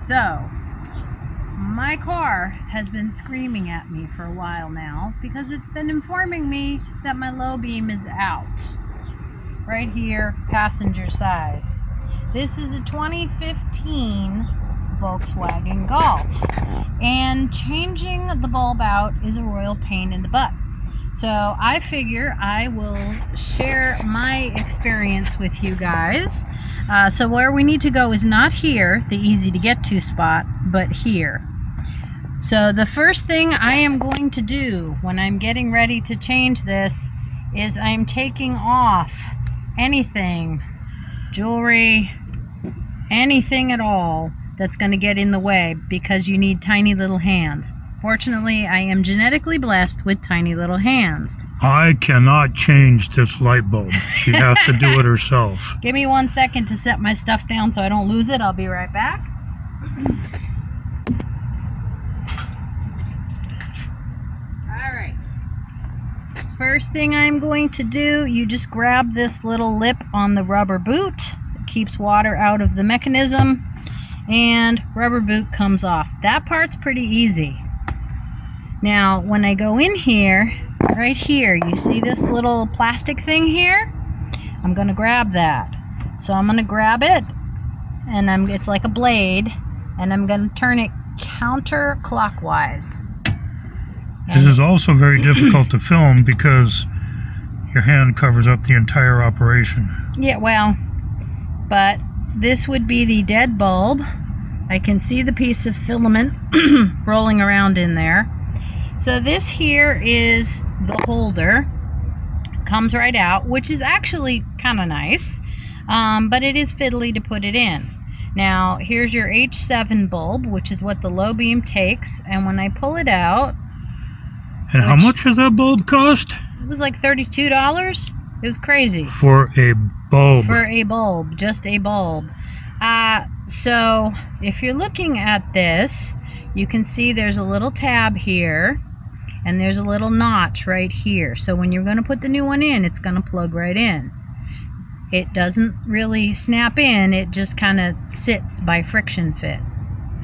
So, my car has been screaming at me for a while now because it's been informing me that my low beam is out. Right here, passenger side. This is a 2015 Volkswagen Golf. And changing the bulb out is a royal pain in the butt. So I figure I will share my experience with you guys. So where we need to go is not here, the easy to get to spot, but here. So the first thing I am going to do when I'm getting ready to change this is I'm taking off anything, jewelry, anything at all that's going to get in the way, because you need tiny little hands. Fortunately, I am genetically blessed with tiny little hands. I cannot change this light bulb. She has to do it herself. Give me 1 second to set my stuff down so I don't lose it. I'll be right back. Alright. First thing I'm going to do, you just grab this little lip on the rubber boot. It keeps water out of the mechanism. And rubber boot comes off. That part's pretty easy. Now, when I go in here, right here, you see this little plastic thing here? I'm going to grab that. So I'm going to grab it, and it's like a blade, and I'm going to turn it counterclockwise. This is also very difficult to film because your hand covers up the entire operation. Yeah, well, but this would be the dead bulb. I can see the piece of filament rolling around in there. So this here is the holder. Comes right out, which is actually kind of nice, but it is fiddly to put it in. Now, here's your H7 bulb, which is what the low beam takes, and when I pull it out... And how much does that bulb cost? It was like $32. It was crazy. For a bulb. For a bulb, just a bulb. So, if you're looking at this, you can see there's a little tab here, and there's a little notch right here. So when you're going to put the new one in, it's going to plug right in. It doesn't really snap in, it just kind of sits by friction fit.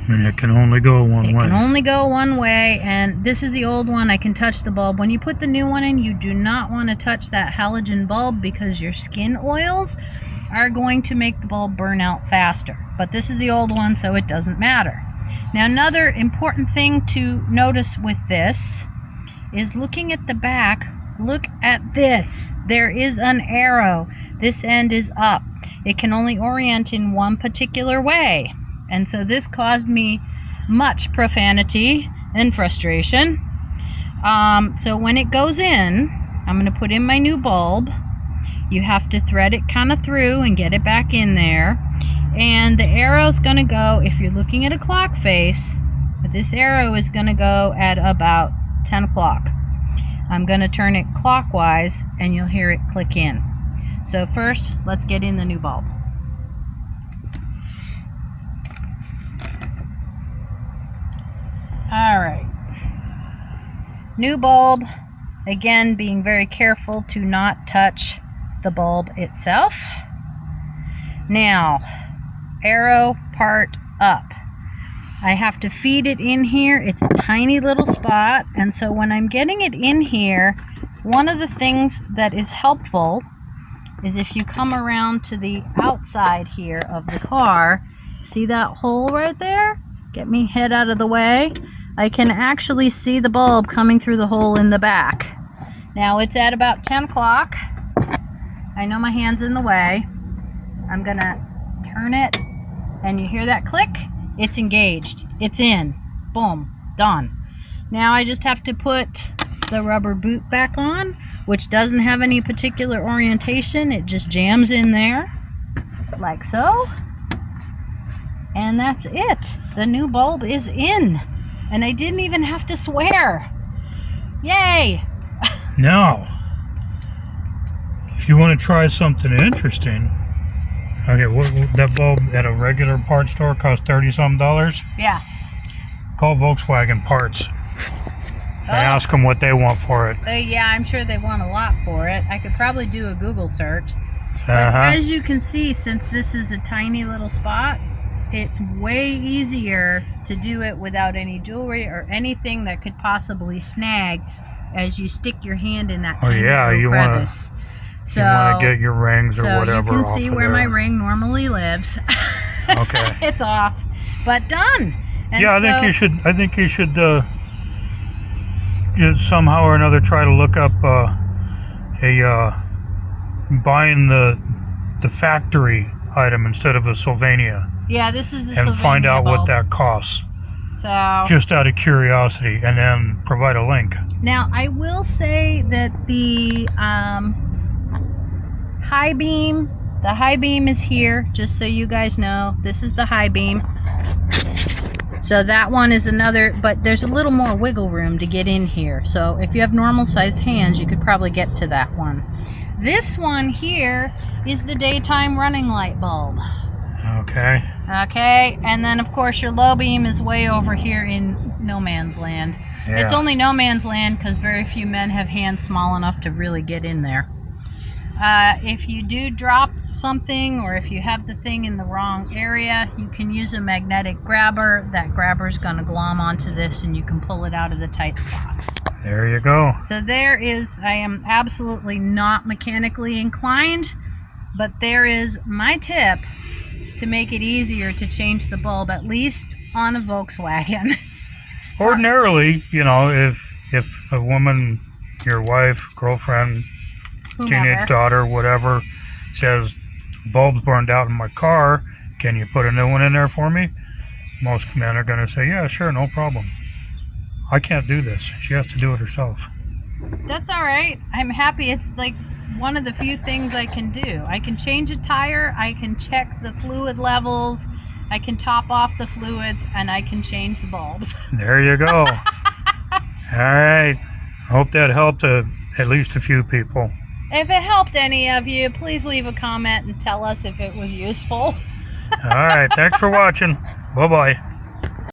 And it can only go one way. It can only go one way, and this is the old one. I can touch the bulb. When you put the new one in, you do not want to touch that halogen bulb because your skin oils are going to make the bulb burn out faster. But this is the old one, so it doesn't matter. Now, another important thing to notice with this is looking at the back. Look at this. There is an arrow. This end is up. It can only orient in one particular way. And so this caused me much profanity and frustration. So when it goes in, I'm going to put in my new bulb. You have to thread it kind of through and get it back in there. And the arrow's going to go, if you're looking at a clock face, this arrow is going to go at about 10 o'clock. I'm going to turn it clockwise and you'll hear it click in. So first, let's get in the new bulb. Alright. New bulb. Again, being very careful to not touch the bulb itself. Now, arrow part up. I have to feed it in here. It's a tiny little spot, and so when I'm getting it in here, one of the things that is helpful is if you come around to the outside here of the car, see that hole right there? Get me head out of the way. I can actually see the bulb coming through the hole in the back. Now it's at about 10 o'clock. I know my hand's in the way. I'm gonna turn it, and you hear that click? It's engaged. It's in. Boom. Done. Now I just have to put the rubber boot back on, which doesn't have any particular orientation. It just jams in there, like so. And that's it. The new bulb is in. And I didn't even have to swear. Yay! Now, if you want to try something interesting, okay, that bulb at a regular parts store costs $30-some. Yeah. Call Volkswagen Parts. And ask them what they want for it. Yeah, I'm sure they want a lot for it. I could probably do a Google search. But as you can see, since this is a tiny little spot, it's way easier to do it without any jewelry or anything that could possibly snag as you stick your hand in that tiny little crevice. You want to get your rings or whatever. So you can off see of where there. my ring normally lives. Okay. It's off, but done. And yeah, I think you should you somehow or another try to look up buying the factory item instead of a Sylvania. Yeah, this is a and Sylvania find out bulb. what that costs. So just out of curiosity, and then provide a link. Now I will say that the high beam is here, just so you guys know. This is the high beam. So that one is another, but there's a little more wiggle room to get in here. So if you have normal sized hands, you could probably get to that one. This one here is the daytime running light bulb. Okay. Okay, and then of course your low beam is way over here in no man's land. Yeah. It's only no man's land because very few men have hands small enough to really get in there. If you do drop something, or if you have the thing in the wrong area, you can use a magnetic grabber. That grabber is going to glom onto this and you can pull it out of the tight spot. There you go. So there is, I am absolutely not mechanically inclined, but there is my tip to make it easier to change the bulb, at least on a Volkswagen. Ordinarily, you know, if a woman, your wife, girlfriend, teenage daughter, whatever, says, bulb's burned out in my car, can you put a new one in there for me? Most men are going to say, yeah, sure, no problem. I can't do this. She has to do it herself. That's all right. I'm happy. It's like one of the few things I can do. I can change a tire, I can check the fluid levels, I can top off the fluids, and I can change the bulbs. There you go. All right. Hope that helped at least a few people. If it helped any of you, please leave a comment and tell us if it was useful. All right. Thanks for watching. Bye-bye.